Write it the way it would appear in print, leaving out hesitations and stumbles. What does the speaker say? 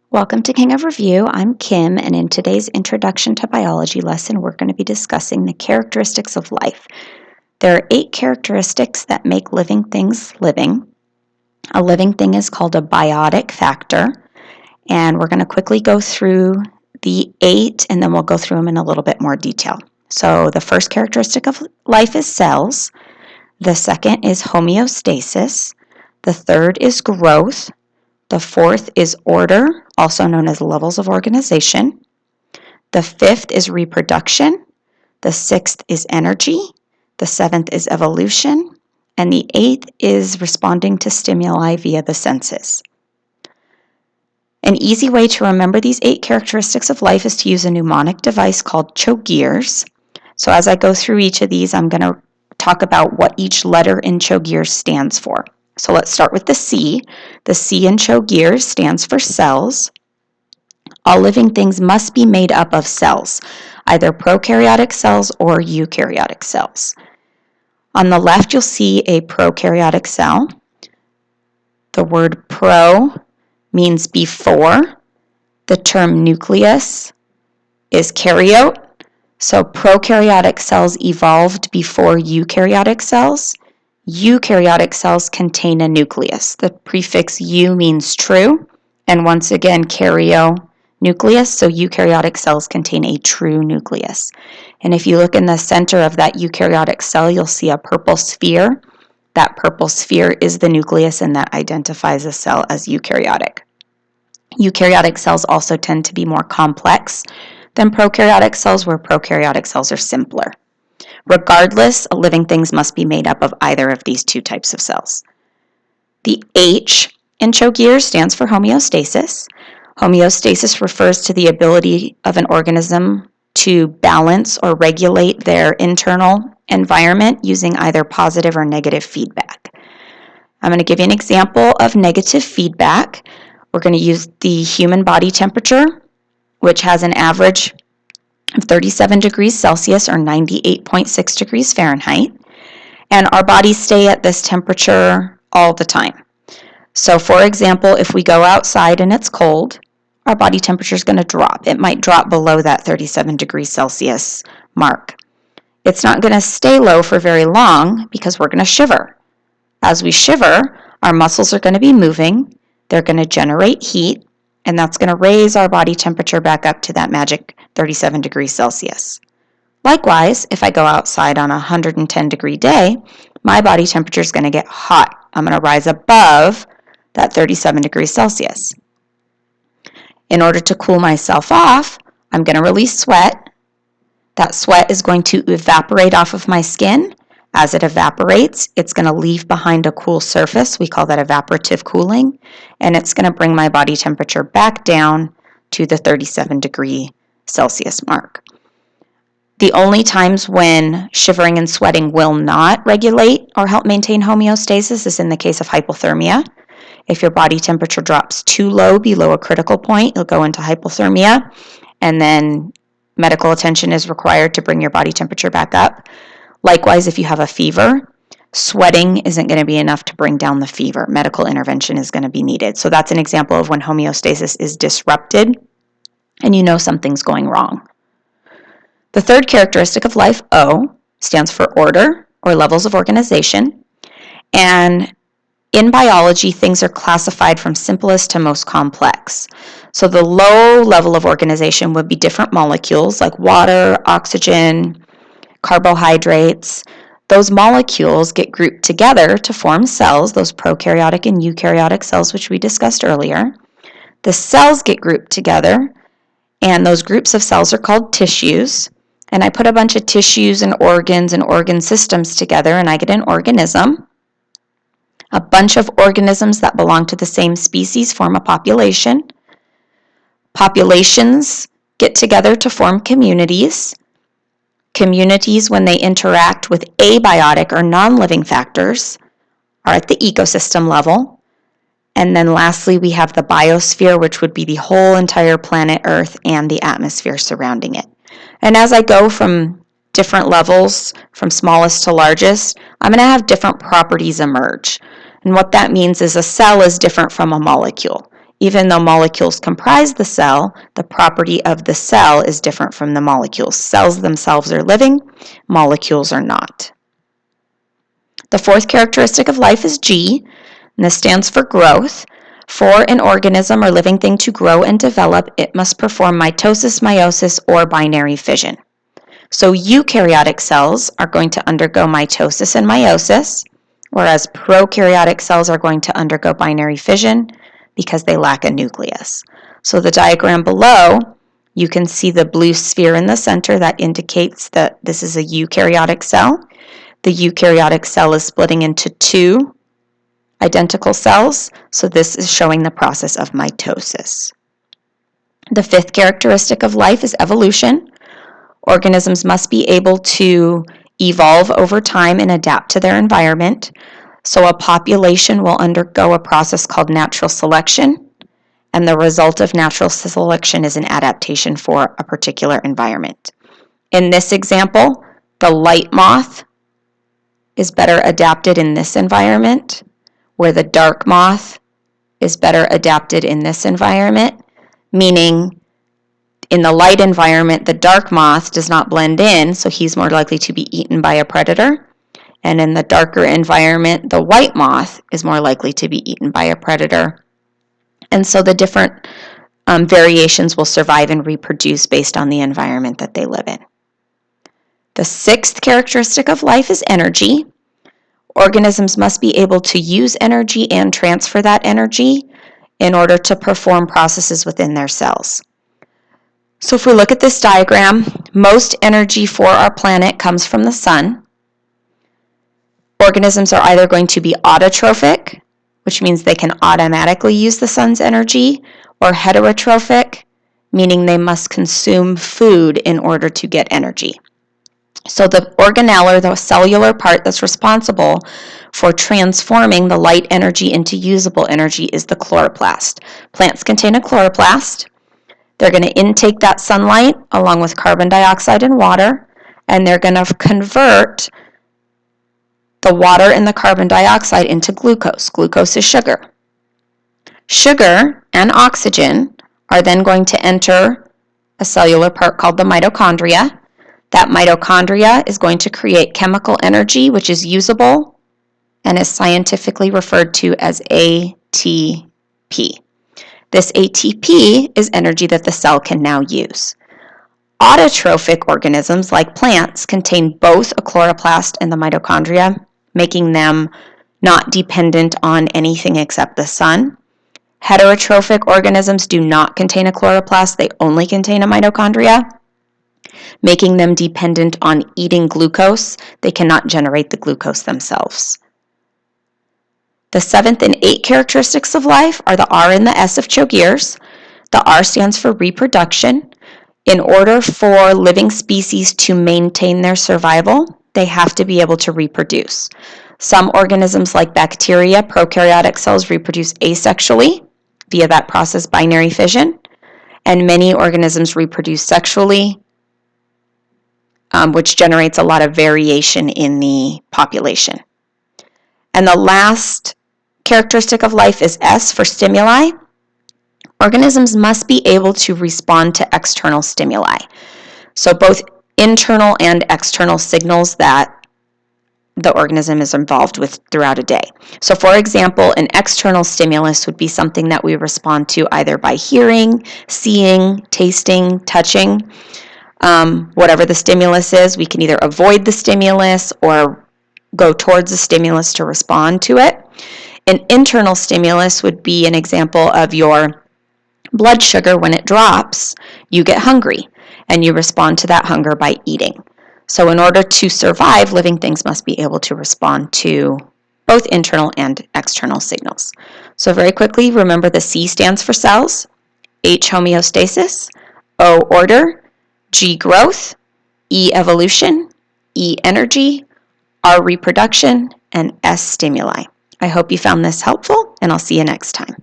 Welcome to King of Review. I'm Kim, and in today's Introduction to Biology lesson, we're going to be discussing the characteristics of life. There are 8 characteristics that make living things living. A living thing is called a biotic factor, and we're going to quickly go through the 8, and then we'll go through them in a little bit more detail. So the first characteristic of life is cells. The second is homeostasis. The third is growth. The fourth is order, also known as levels of organization. The fifth is reproduction. The sixth is energy. The seventh is evolution. And the eighth is responding to stimuli via the senses. An easy way to remember these 8 characteristics of life is to use a mnemonic device called Chogears. So as I go through each of these, I'm going to talk about what each letter in Chogears stands for. So let's start with the C. The C in Chogears stands for cells. All living things must be made up of cells, either prokaryotic cells or eukaryotic cells. On the left, you'll see a prokaryotic cell. The word pro means before. The term nucleus is karyote. So prokaryotic cells evolved before eukaryotic cells. Eukaryotic cells contain a nucleus. The prefix "eu" means true, and once again, nucleus, so eukaryotic cells contain a true nucleus. And if you look in the center of that eukaryotic cell, you'll see a purple sphere. That purple sphere is the nucleus, and that identifies a cell as eukaryotic. Eukaryotic cells also tend to be more complex than prokaryotic cells, where prokaryotic cells are simpler. Regardless, living things must be made up of either of these 2 types of cells. The H in Chogears stands for homeostasis. Homeostasis refers to the ability of an organism to balance or regulate their internal environment using either positive or negative feedback. I'm going to give you an example of negative feedback. We're going to use the human body temperature, which has an average of 37 degrees Celsius or 98.6 degrees Fahrenheit, and our bodies stay at this temperature all the time. So for example, if we go outside and it's cold, our body temperature is going to drop. It might drop below that 37 degrees Celsius mark. It's not going to stay low for very long because we're going to shiver. As we shiver, our muscles are going to be moving, they're going to generate heat, and that's going to raise our body temperature back up to that magic 37 degrees Celsius. Likewise, if I go outside on a 110 degree day, my body temperature is going to get hot. I'm going to rise above that 37 degrees Celsius. In order to cool myself off, I'm going to release sweat. That sweat is going to evaporate off of my skin. As it evaporates, it's going to leave behind a cool surface. We call that evaporative cooling, and it's going to bring my body temperature back down to the 37 degree Celsius mark. The only times when shivering and sweating will not regulate or help maintain homeostasis is in the case of hypothermia. If your body temperature drops too low below a critical point, you'll go into hypothermia, and then medical attention is required to bring your body temperature back up. Likewise, if you have a fever, sweating isn't going to be enough to bring down the fever. Medical intervention is going to be needed. So that's an example of when homeostasis is disrupted and you know something's going wrong. The third characteristic of life, O, stands for order or levels of organization. And in biology, things are classified from simplest to most complex. So the low level of organization would be different molecules like water, oxygen, carbohydrates. Those molecules get grouped together to form cells, those prokaryotic and eukaryotic cells, which we discussed earlier. The cells get grouped together, and those groups of cells are called tissues. And I put a bunch of tissues and organ systems together, and I get an organism. A bunch of organisms that belong to the same species form a population. Populations get together to form communities. Communities, when they interact with abiotic or non-living factors, are at the ecosystem level. And then lastly, we have the biosphere, which would be the whole entire planet Earth and the atmosphere surrounding it. And as I go from different levels, from smallest to largest, I'm going to have different properties emerge. And what that means is a cell is different from a molecule. Even though molecules comprise the cell, the property of the cell is different from the molecules. Cells themselves are living, molecules are not. The fourth characteristic of life is G, and this stands for growth. For an organism or living thing to grow and develop, it must perform mitosis, meiosis, or binary fission. So eukaryotic cells are going to undergo mitosis and meiosis, whereas prokaryotic cells are going to undergo binary fission because they lack a nucleus. So the diagram below, you can see the blue sphere in the center that indicates that this is a eukaryotic cell. The eukaryotic cell is splitting into two identical cells, so this is showing the process of mitosis. The fifth characteristic of life is evolution. Organisms must be able to evolve over time and adapt to their environment. So a population will undergo a process called natural selection, and the result of natural selection is an adaptation for a particular environment. In this example, the light moth is better adapted in this environment, where the dark moth is better adapted in this environment, meaning in the light environment, the dark moth does not blend in, so he's more likely to be eaten by a predator. And in the darker environment, the white moth is more likely to be eaten by a predator. And so the different variations will survive and reproduce based on the environment that they live in. The sixth characteristic of life is energy. Organisms must be able to use energy and transfer that energy in order to perform processes within their cells. So if we look at this diagram, most energy for our planet comes from the sun. Organisms are either going to be autotrophic, which means they can automatically use the sun's energy, or heterotrophic, meaning they must consume food in order to get energy. So the organelle, or the cellular part that's responsible for transforming the light energy into usable energy, is the chloroplast. Plants contain a chloroplast. They're going to intake that sunlight along with carbon dioxide and water, and they're going to convert the water and the carbon dioxide into glucose. Glucose is sugar. Sugar and oxygen are then going to enter a cellular part called the mitochondria. That mitochondria is going to create chemical energy, which is usable and is scientifically referred to as ATP. This ATP is energy that the cell can now use. Autotrophic organisms, like plants, contain both a chloroplast and the mitochondria, making them not dependent on anything except the sun. Heterotrophic organisms do not contain a chloroplast, they only contain a mitochondria, making them dependent on eating glucose. They cannot generate the glucose themselves. The seventh and eighth characteristics of life are the R and the S of Chogiers. The R stands for reproduction. In order for living species to maintain their survival, they have to be able to reproduce. Some organisms, like bacteria, prokaryotic cells, reproduce asexually via that process, binary fission, and many organisms reproduce sexually, which generates a lot of variation in the population. And the last characteristic of life is S for stimuli. Organisms must be able to respond to external stimuli. So both internal and external signals that the organism is involved with throughout a day. So for example, an external stimulus would be something that we respond to either by hearing, seeing, tasting, touching. Whatever the stimulus is, we can either avoid the stimulus or go towards the stimulus to respond to it. An internal stimulus would be an example of your blood sugar. When it drops, you get hungry, and you respond to that hunger by eating. So in order to survive, living things must be able to respond to both internal and external signals. So very quickly, remember the C stands for cells, H homeostasis, O order, G growth, E evolution, E energy, R reproduction, and S stimuli. I hope you found this helpful, and I'll see you next time.